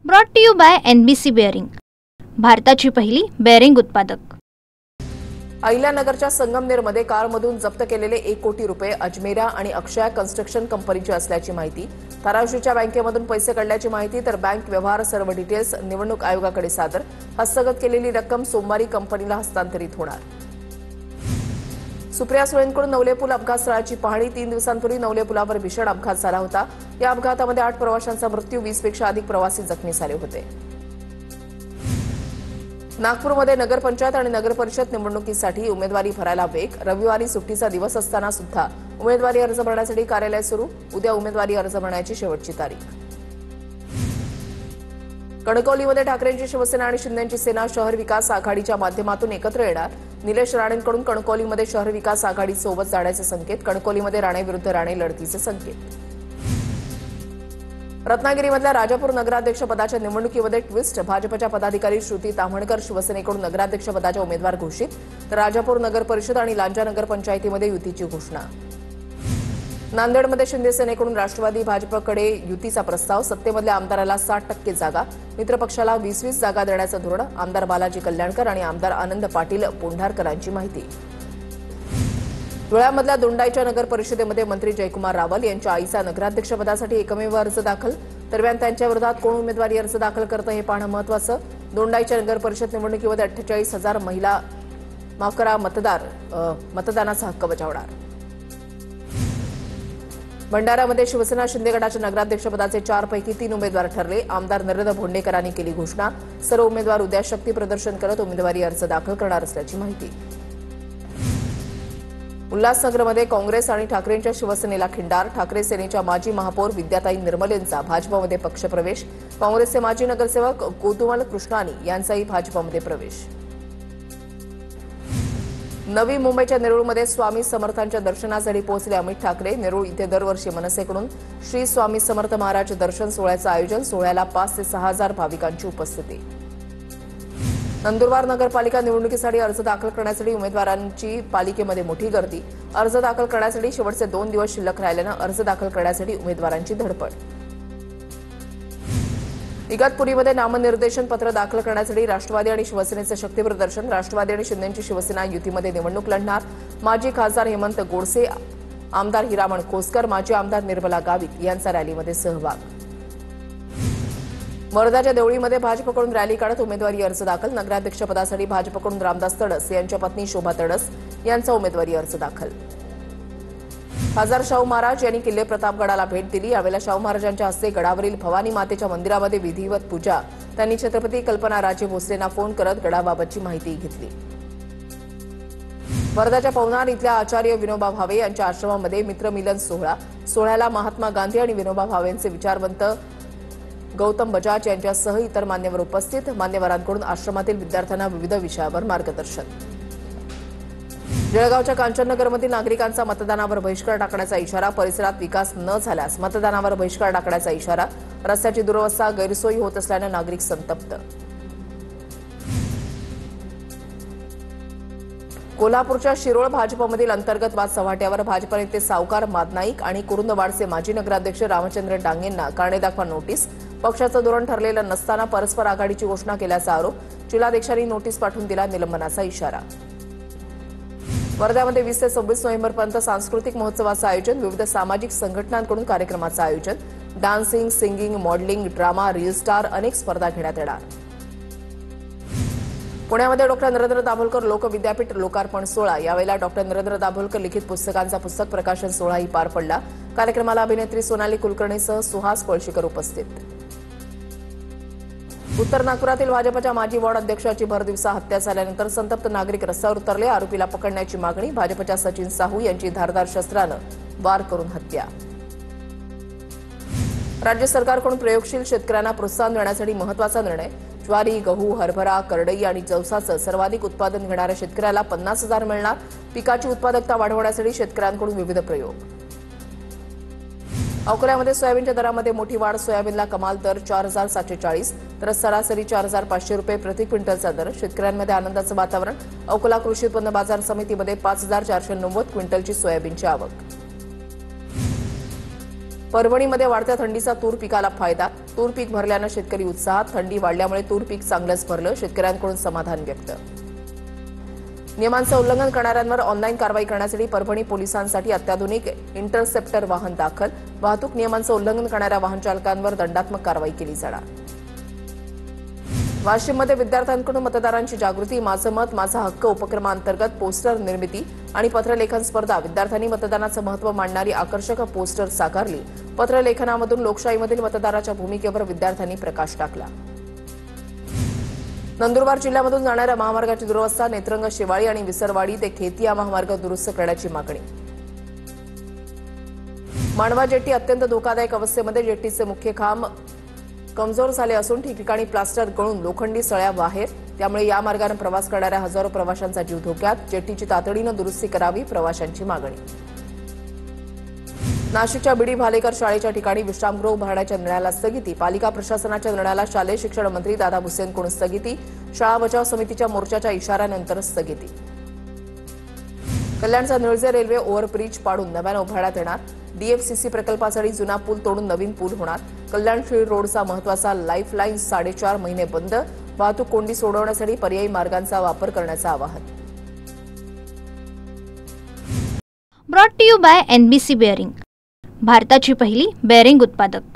Brought to you by NBC bearing, भारताची पहिली bearing उत्पादक। अहिल्यानगरच्या संगमनेरमध्ये कारमधून जप्त केलेले 1 कोटी रुपये अजमेरा आणि अक्षय कन्स्ट्रक्शन कंपनीची असल्याची माहिती, धाराशिवच्या बँकेमधून पैसे काढल्याची माहिती, तर बँक व्यवहार सर्व डिटेल्स निवडणूक आयोगाकडे सादर। हस्तगत केलेली रक्कम सोमवारी कंपनीला हस्तांतरित होणार। सुप्रिया सुळेंकडून नवले पूल अपघात स्थळाची पाहणी। 3 दिवसांपूर्वी नवले पुलावर भीषण अपघात झाला होता। या अपघातामध्ये 8 प्रवाशांचा मृत्यू, 20 पेक्षा अधिक प्रवासी जखमी झाले होते। नागपूरमध्ये नगरपंचायत आणि नगरपरिषद निवडणुकीसाठी उमेदवारी भरायला वेग। रविवारी सुट्टीचा दिवस असताना सुद्धा उमेदवारी अर्ज भरण्यासाठी कार्यालय सुरू। उद्या उमेदवारी अर्ज भरण्याची शेवटची तारीख। कणकवलीमध्ये ठाकरेंची शिवसेना आणि शिंदेंची सेना शहर विकास आघाडीच्या माध्यमातून एकत्र येणार। निलेश राणेंकडून कणकवलीमध्ये शहर विकास आघाडीसोबत जाण्याचे संकेत। कणकवलीमध्ये राणे विरुद्ध राणे लढतीचे संकेत। रत्नागिरीमधल्या राजापूर नगराध्यक्षपदाच्या निवडणुकीमध्ये ट्विस्ट। भाजपच्या पदाधिकारी श्रुती ताम्हणकर शिवसेनेकडून नगराध्यक्षपदाच्या उमेदवार घोषित, तर राजापूर नगर परिषद आणि लांजा नगरपंचायतीमध्ये युतीची घोषणा। नांदेडमध्ये शिंदे सेनेकडून राष्ट्रवादी भाजपकडे युतीचा प्रस्ताव। सत्तेमधल्या आमदाराला 60% जागा, मित्रपक्षाला 20-20 जागा देण्याचं धोरण। आमदार बालाजी कल्याणकर आणि आमदार आनंद पाटील पोंढारकरांची माहिती। धुळ्यामधल्या दोंडाईच्या नगर परिषदेमध्ये मंत्री जयकुमार रावल यांच्या आईचा नगराध्यक्षपदासाठी एकमेव अर्ज दाखल। दरम्यान त्यांच्या विरोधात कोण उमेदवारी अर्ज दाखल करतं हे पाहणं महत्त्वाचं। दोंडाईच्या नगर परिषद निवडणुकीमध्ये 48,000 महिला मतदानाचा हक्क बजावणार। भंडाऱ्यामध्ये शिवसेना शिंदे गटाच्या नगराध्यक्षपदाचे 4 पैकी 3 उमेदवार ठरले। आमदार नरेंद्र भोंडेकरांनी केली घोषणा। सर्व उमेदवार उद्या शक्ती प्रदर्शन करत उमेदवारी अर्ज दाखल करणार असल्याची माहिती। उल्हासनगरमध्ये काँग्रेस आणि ठाकरेंच्या शिवसेनेला खिंडार। ठाकरे सेनेच्या माजी महापौर विद्याताई निर्मलेंचा भाजपमध्ये पक्षप्रवेश। काँग्रेसचे माजी नगरसेवक कोतुमल कृष्णानी यांचाही भाजपमध्ये प्रवेश। नवी मुंबईच्या नेरूळमध्ये स्वामी समर्थांच्या दर्शनासाठी पोहोचले अमित ठाकरे। नेरूळ इथे दरवर्षी मनसेकडून श्री स्वामी समर्थ महाराज दर्शन सोहळ्याचं आयोजन। सोहळ्याला 5 ते 6 हजार भाविकांची उपस्थिती। नंदुरबार नगरपालिका निवडणुकीसाठी अर्ज दाखल करण्यासाठी उमेदवारांची पालिकेमध्ये मोठी गर्दी। अर्ज दाखल करण्यासाठी शेवटचे 2 दिवस शिल्लक राहिल्यानं अर्ज दाखल करण्यासाठी उमेदवारांची धडपड। इगतपुरीमध्ये नामनिर्देशन पत्र दाखल करण्यासाठी राष्ट्रवादी आणि शिवसेनेचे शक्तीप्रदर्शन। राष्ट्रवादी आणि शिंदेंची शिवसेना युतीमध्ये निवडणूक लढणार। माजी खासदार हेमंत गोडसे, आमदार हिरामण खोसकर, माजी आमदार निर्मला गावित यांचा रॅलीमध्ये सहभाग। वर्धाच्या देवळीमध्ये भाजपकडून रॅली काढत उमेदवारी अर्ज दाखल। नगराध्यक्षपदासाठी भाजपकडून रामदास तडस यांच्या पत्नी शोभा तडस यांचा उमेदवारी अर्ज दाखल। खासदार शाहू महाराज यांनी किल्ले प्रतापगडाला भेट दिली। यावेळेला शाहू महाराजांच्या हस्ते गडावरील भवानी मातेच्या मंदिरामध्ये विधिवत पूजा। त्यांनी छत्रपती कल्पना राजे भोसलेंना फोन करत गडाबाबतची माहिती घेतली। वर्धाच्या पवनार इथल्या आचार्य विनोबा भावे यांच्या आश्रमामध्ये मित्रमिलन सोहळा। सोहळ्याला महात्मा गांधी आणि विनोबा भावेंचे विचारवंत गौतम बजाज यांच्यासह इतर मान्यवर उपस्थित। मान्यवरांकडून आश्रमातील विद्यार्थ्यांना विविध विषयावर मार्गदर्शन। जळगावच्या कांचननगरमधील नागरिकांचा मतदानावर बहिष्कार टाकण्याचा इशारा। परिसरात विकास न झाल्यास मतदानावर बहिष्कार टाकण्याचा इशारा। रस्त्याची दुरवस्था, गैरसोयी होत असल्यानं नागरिक संतप्त। कोल्हापूरच्या शिरोळ भाजपमधील अंतर्गत वाद चव्हाट्यावर। भाजप नेते सावकार मादनाईक आणि कुरुंदवाडचे माजी नगराध्यक्ष रामचंद्र डांगेंना कारणे दाखवा नोटीस। पक्षाचं धोरण ठरलेलं नसताना परस्पर आघाडीची घोषणा केल्याचा आरोप। जिल्हाध्यक्षांनी नोटीस पाठवून दिला निलंबनाचा इशारा। वर्ध्यामध्ये 20 ते 26 नोव्हेंबरपर्यंत सांस्कृतिक महोत्सवाचं आयोजन। विविध सामाजिक संघटनांकडून कार्यक्रमाचं आयोजन। Dancing, singing, modelling, drama, reel star अनेक स्पर्धा घेण्यात येणार। पुण्यामध्ये डॉ. नरेंद्र दाभोलकर लोकविद्यापीठ लोकार्पण सोहळा। यावेळेला डॉ. नरेंद्र दाभोलकर लिखित पुस्तकांचा पुस्तक प्रकाशन सोहळाही पार पडला। कार्यक्रमाला अभिनेत्री सोनाली कुलकर्णीसह सुहास कोळशीकर उपस्थित। उत्तर नागपुरातील भाजपच्या माजी वॉर्ड अध्यक्षाची भरदिवसा हत्या झाल्यानंतर संतप्त नागरिक रस्त्यावर उतरले। आरोपीला पकडण्याची मागणी। भाजपच्या सचिन साहू यांची धारदार शस्त्रानं वार करून हत्या। राज्य सरकारकडून प्रयोगशील शेतकऱ्यांना प्रोत्साहन देण्यासाठी महत्त्वाचा निर्णय। ज्वारी, गहू, हरभरा, करडई आणि जवसाचं सर्वाधिक उत्पादन घेणाऱ्या शेतकऱ्याला 50,000 मिळणार। पिकाची उत्पादकता वाढवण्यासाठी शेतकऱ्यांकडून विविध प्रयोग। अकोल्यामध्ये सोयाबीनच्या दरामध्ये मोठी वाढ। सोयाबीनला कमाल दर 4,740 तर सरासरी 4,500 रुपये प्रति क्विंटलचा दर। शेतकऱ्यांमध्ये आनंदाचं वातावरण। अकोला कृषी उत्पन्न बाजार समितीमध्ये 5,490 क्विंटलची सोयाबीनची आवक। परभणीमध्ये वाढत्या थंडीचा तूर पिकाला फायदा। तूर पीक भरल्यानं शेतकरी उत्साहात. थंडी वाढल्यामुळे तूर पीक चांगलंच भरलं. शेतकऱ्यांकडून समाधान व्यक्त. नियमांचं उल्लंघन करणाऱ्यांवर ऑनलाईन कारवाई करण्यासाठी परभणी पोलिसांसाठी अत्याधुनिक इंटरसेप्टर वाहन दाखल. वाहतूक नियमांचं उल्लंघन करणाऱ्या वाहन चालकांवर दंडात्मक कारवाई केली जाणार. वाशिममध्ये विद्यार्थ्यांकडून मतदारांची जागृती. माझं मत माझा हक्क उपक्रमांतर्गत पोस्टर निर्मिती आणि पत्रलेखन स्पर्धा. विद्यार्थ्यांनी मतदानाचं महत्त्व मांडणारी आकर्षक पोस्टर साकारली. पत्रलेखनामधून लोकशाहीमधील मतदाराच्या भूमिकेवर विद्यार्थ्यांनी प्रकाश टाकला. नंदुरबार जिल्ह्यामधून जाणाऱ्या महामार्गाची दुरवस्था. नेत्रंग, शिवाळी आणि विसरवाडी ते खेती हा महामार्ग दुरुस्त करण्याची मागणी. मांडवा जेट्टी अत्यंत धोकादायक अवस्थेमध्ये. जेट्टीचे मुख्य खांब कमजोर झाले असून ठिकठिकाणी प्लास्टर गळून लोखंडी सळ्या बाहेर. त्यामुळे या मार्गाने प्रवास करणाऱ्या हजारो प्रवाशांचा जीव धोक्यात. जेट्टीची तातडीनं दुरुस्ती करावी, प्रवाशांची मागणी. नाशिकच्या बीडी भालेकर शाळेच्या ठिकाणी विश्रामगृह उभारण्याच्या निर्णयाला स्थगिती. पालिका प्रशासनाच्या निर्णयाला शालेय शिक्षण मंत्री दादा भुसेंकडून स्थगिती. शाळा बचाव समितीच्या मोर्चाच्या इशाऱ्यानंतर स्थगिती. कल्याणचा निळजे रेल्वे ओव्हरब्रिज पाडून नव्यानं उभारण्यात येणार. डीएफसीसी प्रकल्पासाठी जुना पूल तोडून नवीन पूल होणार. कल्याण फील्ड रोडचा महत्त्वाचा लाईफलाईन 4.5 महिने बंद. वाहतूक कोंडी सोडवण्यासाठी पर्यायी मार्गांचा वापर करण्याचं आवाहन. Brought to you by NBC bearing, भारताची पहिली बेअरिंग उत्पादक.